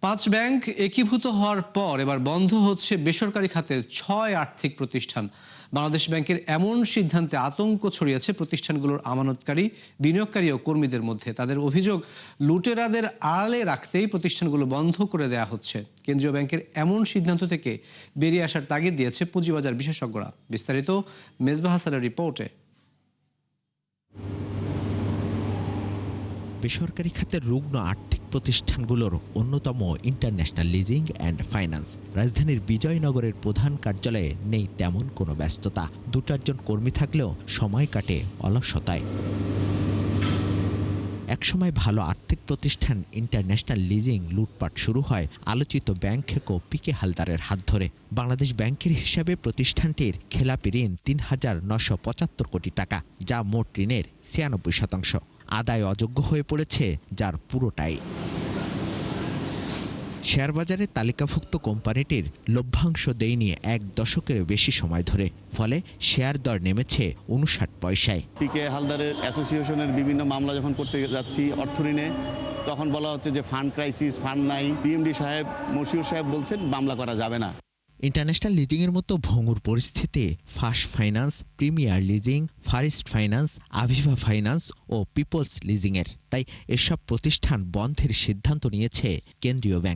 পাঁচ ব্যাংক একীভূত হওয়ার পর এবার বন্ধ হচ্ছে বেসরকারি খাতের ৬ আর্থিক প্রতিষ্ঠান। বাংলাদেশ ব্যাংকের এমন সিদ্ধান্তে আতঙ্ক ছড়িয়েছে প্রতিষ্ঠানগুলোর আমানতকারী, বিনিয়োগকারী ও কর্মীদের মধ্যে। তাদের অভিযোগ, লুটেরাদের আড়ালে রাখতেই প্রতিষ্ঠানগুলো বন্ধ করে দেয়া হচ্ছে। কেন্দ্রীয় ব্যাংকের এমন সিদ্ধান্ত থেকে বেরিয়ে আসার তাগিদ দিয়েছে পুঁজিবাজার বিশেষজ্ঞরা। বিস্তারিত মেজবাহ হাসানের রিপোর্টে। বেসরকারি খাতের রুগ্ন আর্থিক প্রতিষ্ঠানগুলোর অন্যতম ইন্টারন্যাশনাল লিজিং অ্যান্ড ফাইন্যান্স। রাজধানীর বিজয়নগরের প্রধান কার্যালয়ে নেই তেমন কোনো ব্যস্ততা। ২-৪ জন কর্মী থাকলেও সময় কাটে অলসতায়। একসময় ভালো আর্থিক প্রতিষ্ঠান ইন্টারন্যাশনাল লিজিং লুটপাট শুরু হয় আলোচিত ব্যাংক খেকো পিকে হালদারের হাত ধরে। বাংলাদেশ ব্যাংকের হিসাবে প্রতিষ্ঠানটির খেলাপি ঋণ ৩,৯৭৫ কোটি টাকা, যা মোট ঋণের ৯৬%। আদায় অযোগ্য হয়ে পড়েছে যার পুরোটাই। শেয়ারবাজারে তালিকাভুক্ত কোম্পানিটির লভ্যাংশ দেয়নি ১ দশকের বেশি সময় ধরে, ফলে শেয়ার দর নেমেছে ৫৯ পয়সায়। পিকে হালদারের অ্যাসোসিয়েশনের বিভিন্ন মামলা যখন করতে যাচ্ছি অর্থ ঋণে, তখন বলা হচ্ছে যে ফান্ড ক্রাইসিস, ফান্ড নাই। পিএমডি সাহেব, মশিউর সাহেব বলছেন মামলা করা যাবে না। ইন্টারন্যাশনাল লিজিংয়ের মতো ভঙ্গুর পরিস্থিতি first finance, premier leasing, first finance, Aviva finance ও পিপলস লিজিংয়ের। তাই এসব প্রতিষ্ঠান বন্ধের সিদ্ধান্ত নিয়েছে কেন্দ্রীয় ব্যাংক।